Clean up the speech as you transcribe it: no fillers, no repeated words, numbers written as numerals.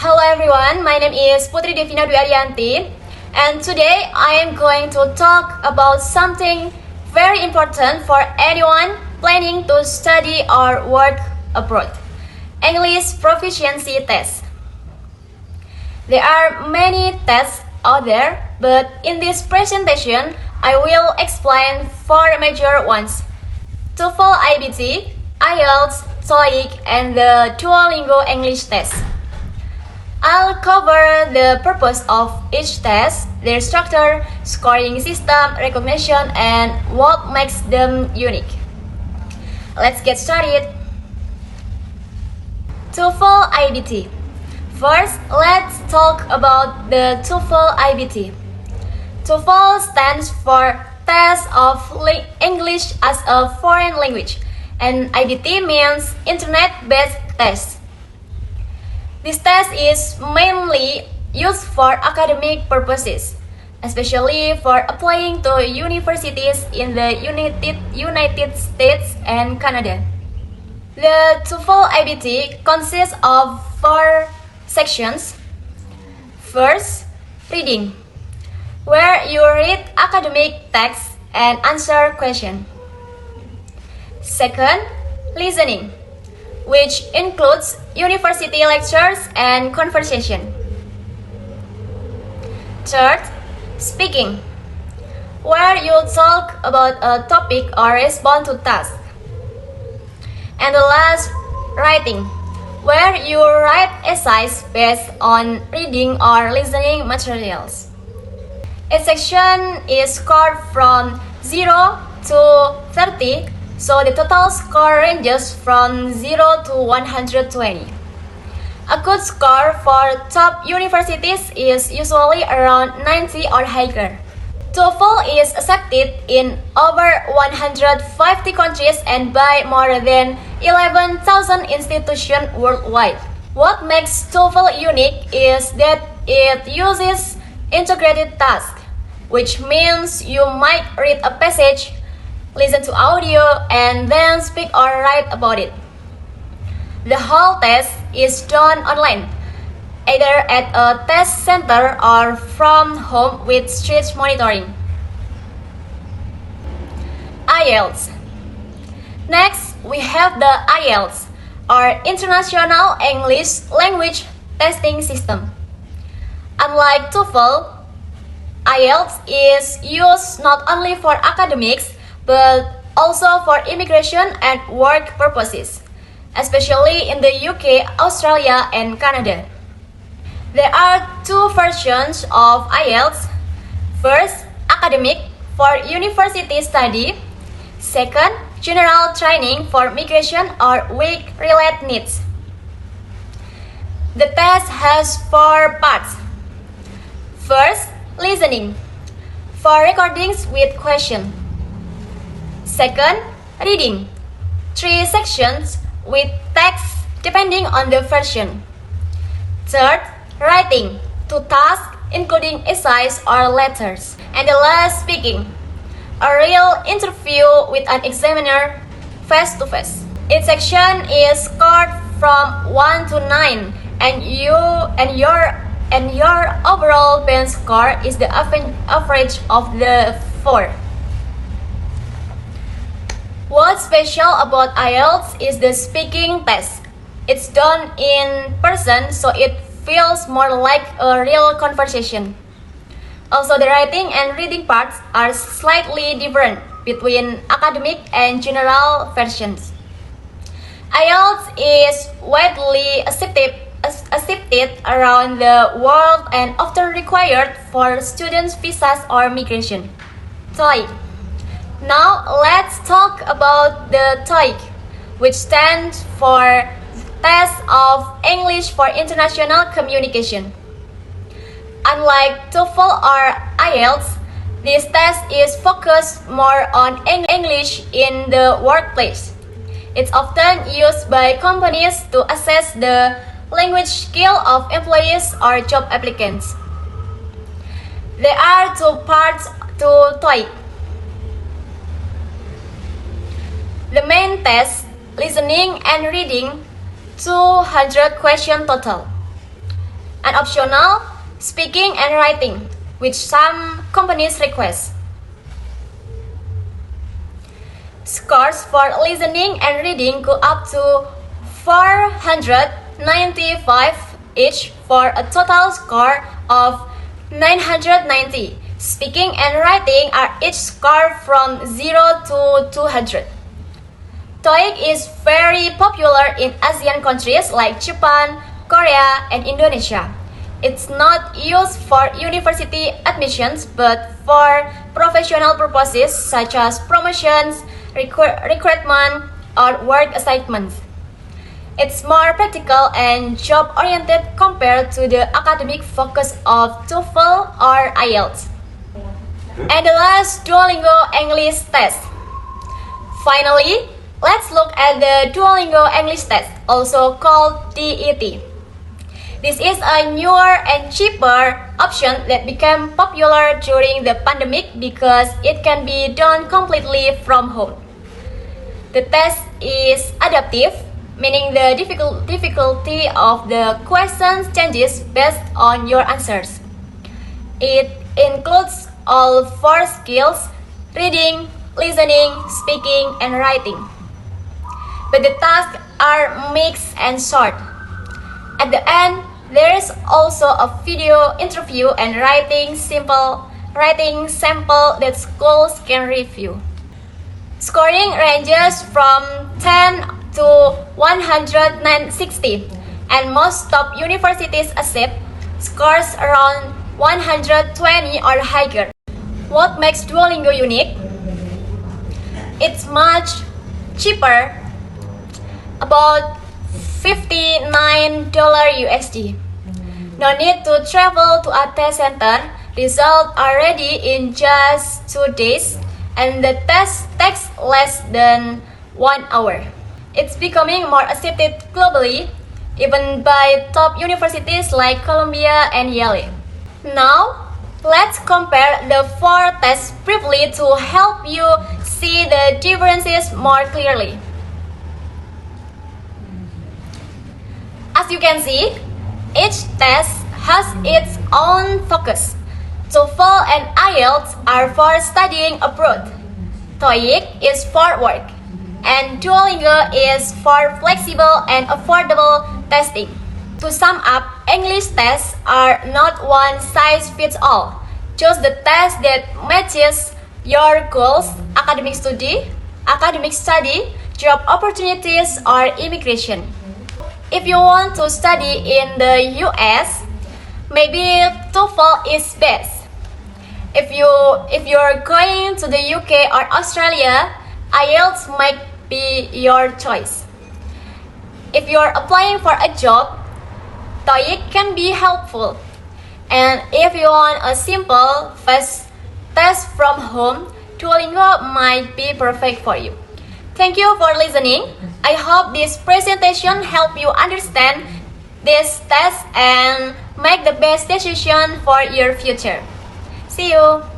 Hello everyone, my name is Putri Devina Dwi Ariyanti, and today I am going to talk about something very important for anyone planning to study or work abroad. English proficiency test. There are many tests out there, but in this presentation I will explain four major ones: TOEFL IBT, IELTS, TOEIC, and the Duolingo English test. I'll cover the purpose of each test, their structure, scoring system, recognition, and what makes them unique. Let's get started. TOEFL IBT. First, let's talk about the TOEFL IBT. TOEFL stands for Test of English as a Foreign Language, and IBT means Internet-based test. This test is mainly used for academic purposes, especially for applying to universities in the United States and Canada. The TOEFL IBT consists of four sections. First, reading, where you read academic text and answer questions. Second, listening, which includes university lectures and conversation. Third, speaking, where you talk about a topic or respond to tasks. And the last, writing, where you write essays based on reading or listening materials. Each section is scored from 0 to 30, so the total score ranges from 0 to 120. A good score for top universities is usually around 90 or higher. TOEFL is accepted in over 150 countries and by more than 11,000 institutions worldwide. What makes TOEFL unique is that it uses integrated tasks, which means you might read a passage, listen to audio, and then speak or write about it. The whole test is done online, either at a test center or from home with strict monitoring. IELTS. Next, we have the IELTS, or International English Language Testing System. Unlike TOEFL, IELTS is used not only for academics but also for immigration and work purposes, especially in the UK, Australia, and Canada. There are two versions of IELTS. First, academic for university study. Second, general training for migration or work-related needs. The test has four parts. First, listening, for recordings with questions. Second, reading, 3 sections with text depending on the version. Third, writing, 2 tasks including essays or letters. And the last, speaking, a real interview with an examiner face to face. Each section is scored from 1 to 9, and your overall band score is the average of the 4. What's special about IELTS is the speaking test. It's done in person, so it feels more like a real conversation. Also, the writing and reading parts are slightly different between academic and general versions. IELTS is widely accepted around the world and often required for students' visas or migration. TOEIC. Now let's talk about the TOEIC, which stands for Test of English for International Communication. Unlike TOEFL or IELTS, this test is focused more on English in the workplace. It's often used by companies to assess the language skill of employees or job applicants. There are 2 parts to TOEIC. The main test, listening and reading, 200 questions total. and optional speaking and writing, which some companies request. Scores for listening and reading go up to 495 each for a total score of 990. Speaking and writing are each scored from 0 to 200. TOEIC is very popular in Asian countries like Japan, Korea, and Indonesia. It's not used for university admissions but for professional purposes such as promotions, recruitment, or work assignments. It's more practical and job-oriented compared to the academic focus of TOEFL or IELTS. And the last Duolingo English test. Finally, let's look at the Duolingo English test, also called DET. This is a newer and cheaper option that became popular during the pandemic because it can be done completely from home. The test is adaptive, meaning the difficulty of the questions changes based on your answers. It includes all 4 skills: reading, listening, speaking, and writing. But the tasks are mixed and short. At the end, there is also a video interview and writing sample that schools can review. Scoring ranges from 10 to 160, and most top universities accept scores around 120 or higher. What makes Duolingo unique? It's much cheaper, about $59 USD. No need to travel to a test center. Results are ready in just 2 days, and the test takes less than 1 hour. It's becoming more accepted globally, even by top universities like Columbia and Yale. Now, let's compare the 4 tests briefly to help you see the differences more clearly. As you can see, each test has its own focus. TOEFL and IELTS are for studying abroad. TOEIC is for work. And Duolingo is for flexible and affordable testing. To sum up, English tests are not one size fits all. Choose the test that matches your goals: academic study, job opportunities, or immigration. If you want to study in the US, maybe TOEFL is best. If you're going to the UK or Australia, IELTS might be your choice. If you're applying for a job, TOEIC can be helpful. And if you want a simple, fast test from home, Duolingo might be perfect for you. Thank you for listening. I hope this presentation helped you understand this test and make the best decision for your future. See you!